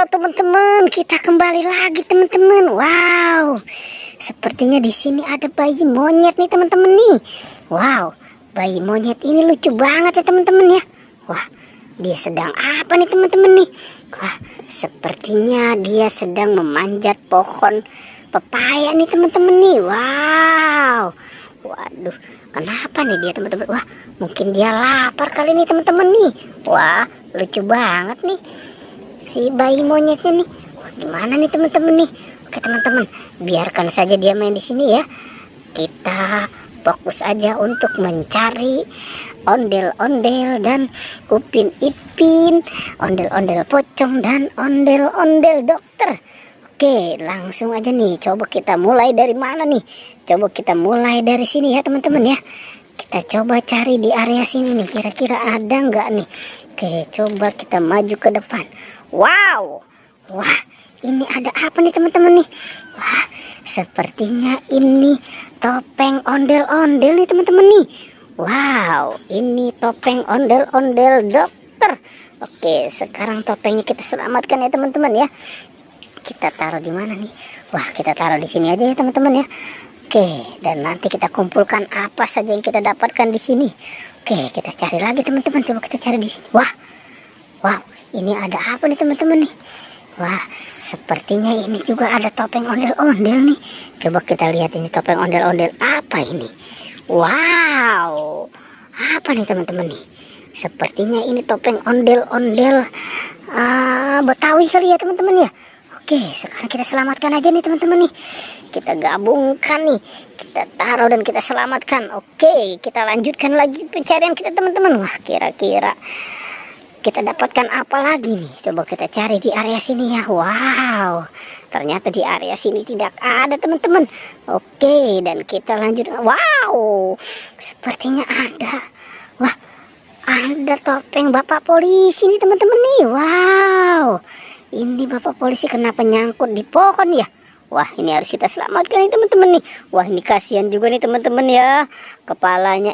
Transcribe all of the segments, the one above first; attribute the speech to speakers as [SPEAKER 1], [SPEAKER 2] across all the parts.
[SPEAKER 1] Halo teman-teman, kita kembali lagi teman-teman. Wow, sepertinya di sini ada bayi monyet nih teman-teman nih. Wow, bayi monyet ini lucu banget ya teman-teman ya. Wah, dia sedang apa nih teman-teman nih? Wah, sepertinya dia sedang memanjat pohon pepaya nih teman-teman nih. Wow, waduh, kenapa nih dia teman-teman? Wah, mungkin dia lapar kali nih teman-teman nih. Wah, lucu banget nih si bayi monyetnya nih. Wah, gimana nih teman-teman nih? Oke teman-teman, biarkan saja dia main di sini ya. Kita fokus aja untuk mencari ondel-ondel dan upin ipin, ondel-ondel pocong dan ondel-ondel dokter. Oke, langsung aja nih. Coba kita mulai dari mana nih? Coba kita mulai dari sini ya teman-teman ya. Kita coba cari di area sini nih. Kira-kira ada nggak nih? Oke, coba kita maju ke depan. Wow, wah, ini ada apa nih teman-teman nih? Wah, sepertinya ini topeng ondel-ondel nih teman-teman nih. Wow, ini topeng ondel-ondel dokter. Oke, sekarang topengnya kita selamatkan ya teman-teman ya. Kita taruh di mana nih? Wah, kita taruh di sini aja ya teman-teman ya. Oke, dan nanti kita kumpulkan apa saja yang kita dapatkan di sini. Oke, kita cari lagi teman-teman. Coba kita cari di sini. Wah, wow, ini ada apa nih teman-teman nih? Wah, sepertinya ini juga ada topeng ondel-ondel nih. Coba kita lihat ini topeng ondel-ondel apa ini? Wow, apa nih teman-teman nih? Sepertinya ini topeng ondel-ondel Betawi kali ya teman-teman ya. Oke, sekarang kita selamatkan aja nih teman-teman nih. Kita gabungkan nih, kita taruh dan kita selamatkan. Oke, kita lanjutkan lagi pencarian kita teman-teman. Wah, kira-kira kita dapatkan apa lagi nih? Coba kita cari di area sini ya. Wow, ternyata di area sini tidak ada teman-teman. Oke, dan kita lanjut. Wow, sepertinya ada. Wah, ada topeng bapak polisi nih teman-teman nih. Wow, ini bapak polisi kenapa nyangkut di pohon ya? Wah, ini harus kita selamatkan nih teman-teman nih. Wah, ini kasihan juga nih teman-teman ya. Kepalanya,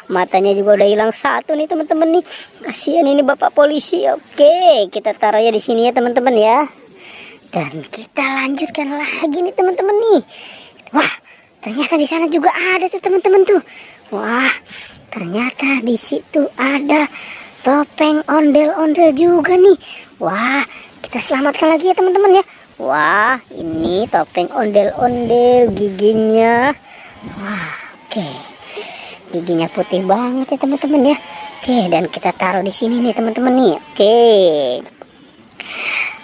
[SPEAKER 1] matanya juga udah hilang satu nih teman-teman nih. Kasihan ini bapak polisi. Oke, kita taruh ya di sini ya teman-teman ya. Dan kita lanjutkan lagi nih teman-teman nih. Wah, ternyata di sana juga ada tuh teman-teman tuh. Wah, ternyata di situ ada topeng ondel-ondel juga nih. Wah, kita selamatkan lagi ya teman-teman ya. Wah, ini topeng ondel-ondel giginya. Wah, oke. Giginya putih banget ya teman-teman ya. Oke, dan kita taruh di sini nih teman-teman nih. Oke.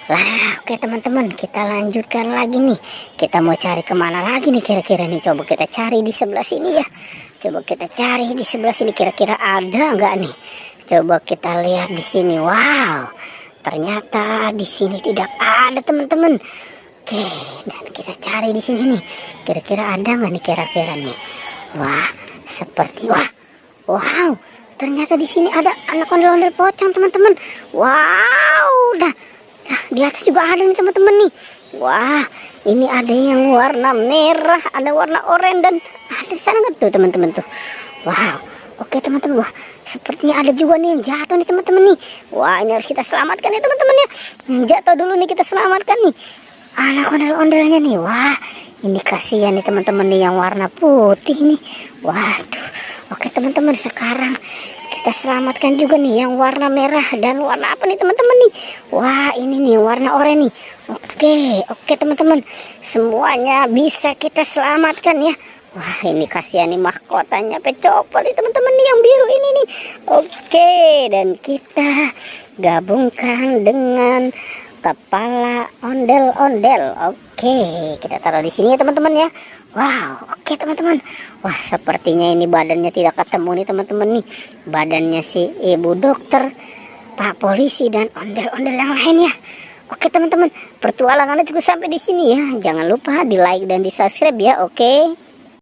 [SPEAKER 1] Lah, oke teman-teman, kita lanjutkan lagi nih. Kita mau cari kemana lagi nih kira-kira nih? Coba kita cari di sebelah sini ya. Coba kita cari di sebelah sini kira-kira ada nggak nih? Coba kita lihat di sini. Wow, ternyata di sini tidak ada teman-teman. Oke, dan kita cari di sini nih. Kira-kira ada nggak nih kira-kira nih? Wah, seperti wow. Ternyata di sini ada anak ondel-ondel pocong teman-teman. Wow, dah di atas juga ada nih teman-teman nih. Wah, ini ada yang warna merah, ada warna oranye dan ada di sana nggak tuh teman-teman tuh. Wow. Oke teman-teman, wah sepertinya ada juga nih yang jatuh nih teman-teman nih. Wah, ini harus kita selamatkan ya teman-teman ya. Yang jatuh dulu nih kita selamatkan nih. Anak ondel-ondelnya nih. Wah, ini kasihan nih teman-teman nih yang warna putih nih. Waduh. Oke teman-teman, sekarang kita selamatkan juga nih yang warna merah dan warna apa nih teman-teman nih. Wah, ini nih warna oranye nih. Oke teman-teman, semuanya bisa kita selamatkan ya. Wah, ini kasihan nih mahkotanya pecopol nih teman-teman nih yang biru ini nih. Oke, dan kita gabungkan dengan kepala ondel-ondel. Oke, kita taruh di sini ya teman-teman ya. Wow, oke teman-teman. Wah, sepertinya ini badannya tidak ketemu nih teman-teman nih. Badannya si ibu dokter, pak polisi dan ondel-ondel yang lain ya. Oke teman-teman, pertualangannya cukup sampai di sini ya. Jangan lupa di like dan di subscribe ya. Oke.